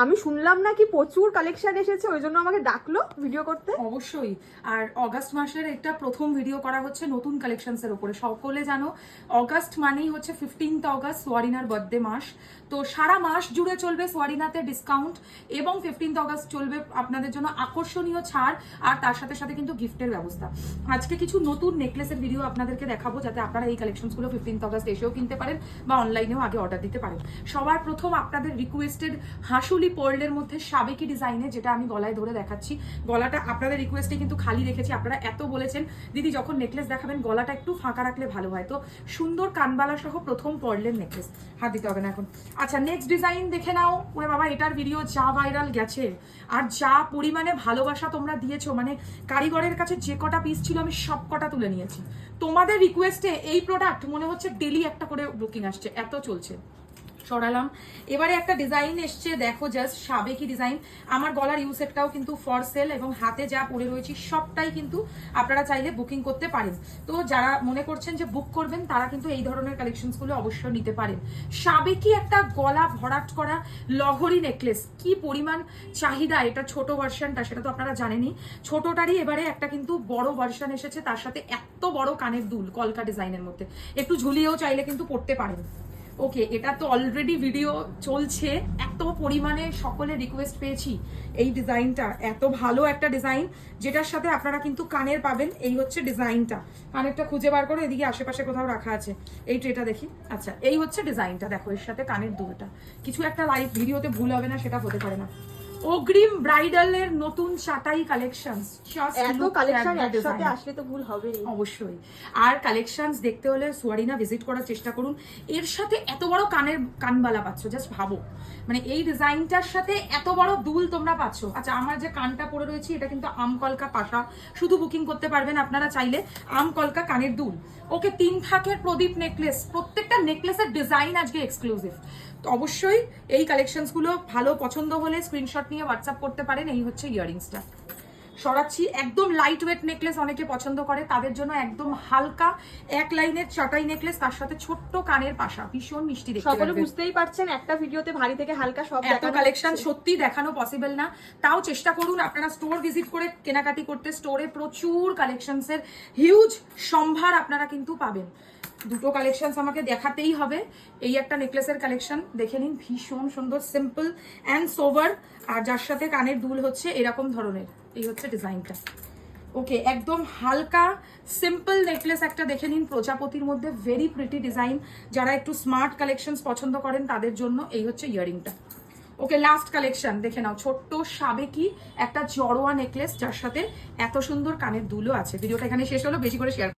আমি শুনলাম নাকি প্রচুর কালেকশন এসেছে, ওই জন্য আমাকে ডাকলো ভিডিও করতে। অবশ্যই। আর অগাস্ট মাসের একটা প্রথম ভিডিও করা হচ্ছে নতুন কালেকশনস এর উপরে। সকলে জানো অগাস্ট মানেই হচ্ছে 15th অগাস্ট সোয়ারিনার বার্থডে মাস। তো সারা মাস জুড়ে চলবে সোয়ারিনাতে ডিসকাউন্ট, এবং 15th অগাস্ট চলবে আপনাদের জন্য আকর্ষণীয় ছাড়, আর তার সাথে সাথে কিন্তু গিফটের ব্যবস্থা। আজকে কিছু নতুন নেকলেসের ভিডিও আপনাদেরকে দেখাবো, যাতে আপনারা এই কালেকশনসগুলো 15th অগাস্ট এসেও কিনতে পারেন বা অনলাইনেও আগে অর্ডার দিতে পারেন। সবার প্রথম আপনাদের রিকোয়েস্টেড হাসুলি পার্লের মধ্যে সাবেকি ডিজাইনে, যেটা আমি গলায় ধরে দেখাচ্ছি। গলাটা আপনাদের রিকোয়েস্টে কিন্তু খালি রেখেছি। আপনারা এত বলেছেন দিদি যখন নেকলেস দেখাবেন গলাটা একটু ফাঁকা রাখলে ভালো হয়, তো সুন্দর কানবালা সহ প্রথম পার্লের নেকলেস। হাত দিতে হবে না এখন। আচ্ছা, নেক্সট ডিজাইন দেখে নাও। ওরে বাবা, এটার ভিডিও যা ভাইরাল গেছে আর যা পরিমাণে ভালোবাসা তোমরা দিয়েছো, মানে কারিগরের কাছে যে কটা পিস ছিল আমি সব কটা তুলে নিয়েছি। তোমাদের রিকোয়েস্টে এই প্রোডাক্ট মনে হচ্ছে ডেলি একটা করে বুকিং আসছে, এত চলছে। সরালাম। এবারে একটা ডিজাইন এসছে, দেখো জাস্ট সাবেকি ডিজাইন। আমার গলার ইউসেটটাও কিন্তু ফর সেল, এবং হাতে যা পরে রয়েছি সবটাই কিন্তু আপনারা চাইলে বুকিং করতে পারেন। তো যারা মনে করছেন যে বুক করবেন তারা কিন্তু এই ধরনের কালেকশনসগুলো অবশ্যই নিতে পারেন। সাবেকি একটা গলা ভরাট করা লহরি নেকলেস, কি পরিমাণ চাহিদা। এটা ছোট ভার্সনটা, সেটা তো আপনারা জানেনই। ছোটটারই এবারে একটা কিন্তু বড় ভার্সন এসেছে, তার সাথে এত বড় কানের দুল কলকা ডিজাইনের মধ্যে, একটু ঝুলিয়েও চাইলে কিন্তু পড়তে পারেন। ওকে, এটা তো অলরেডি ভিডিও চলছে, এত পরিমাণে সকলে রিকোয়েস্ট পেয়েছি এই ডিজাইনটা। এত ভালো একটা ডিজাইন, যেটার সাথে আপনারা কিন্তু কানের পাবেন। এই হচ্ছে ডিজাইনটা, কানেরটা খুঁজে বার করে এদিকে আশেপাশে কোথাও রাখা আছে, এই ট্রেটা দেখি। আচ্ছা, এই হচ্ছে ডিজাইনটা, দেখো এর সাথে কানের দুলটা। কিছু একটা লাইভ ভিডিওতে ভুল হবে না, সেটা হতে পারে না। অগ্রিম ব্রাইডালের নতুন চাটাই কালেকশনস। এত কালেকশন একসাথে আসলে তো ভুল হবে। অবশ্যই। আর কালেকশনস দেখতে হলে সোয়ারিনা ভিজিট করার চেষ্টা করুন। এর সাথে এত বড় কানের কানবালা পাচ্ছ, জাস্ট ভাবো, মানে এই ডিজাইনটার সাথে এত বড় দুল তোমরা পাচ্ছ। আচ্ছা, আমার যে কানটা পরে রয়েছে এটা কিন্তু আমকলকা পাশা, শুধু বুকিং করতে পারবেন আপনারা চাইলে আমকলকা কানের দুল। ওকে, 3 থাকের প্রদীপ নেকলেস, প্রত্যেকটা নেকলেসের ডিজাইন আজকে এক্সক্লুসিভ। তো অবশ্যই এই কালেকশনসগুলো ভালো পছন্দ হলে স্ক্রিনশট নিয়ে হোয়াটসঅ্যাপ করতে পারেন। এই হচ্ছে ইয়াররিংসটা। সরাচ্ছি, একদম লাইট ওয়েট নেকলেস অনেকে পছন্দ করে, তাদের জন্য একদম হালকা এক লাইনের চাটাই নেকলেস, তার সাথে ছোট্ট কানের পাশা, ভীষণ মিষ্টি দেখতে। সকলে বুঝতেই পারছেন একটা ভিডিওতে ভারী থেকে হালকা সব এত কালেকশন সত্যি দেখানো পসিবল না, তাও চেষ্টা করুন আপনারা স্টোর ভিজিট করে কেনাকাটি করতে। স্টোরে প্রচুর কালেকশনসের হিউজ সম্ভার আপনারা কিন্তু পাবেন। দুটো কালেকশনস আমাকে দেখাতেই হবে। এই একটা নেকলেসের কালেকশন দেখে নিন, ভীষণ সুন্দর, সিম্পল অ্যান্ড সোভার, আর যার সাথে কানের দুল হচ্ছে এরকম ধরনের। এই হচ্ছে ডিজাইনটা। ওকে, একদম হালকা সিম্পল নেকলেস একটা দেখে নিন, প্রজাপতির মধ্যে, ভেরি প্রিটি ডিজাইন। যারা একটু স্মার্ট কালেকশনস পছন্দ করেন তাদের জন্য এই হচ্ছে ইয়ারিংটা। ওকে, লাস্ট কালেকশন দেখে নাও, ছোট্ট সাবেকি একটা জড়োয়া নেকলেস, যার সাথে এত সুন্দর কানের দুলও আছে। ভিডিওটা এখানে শেষ হলো, বেশি করে শেয়ার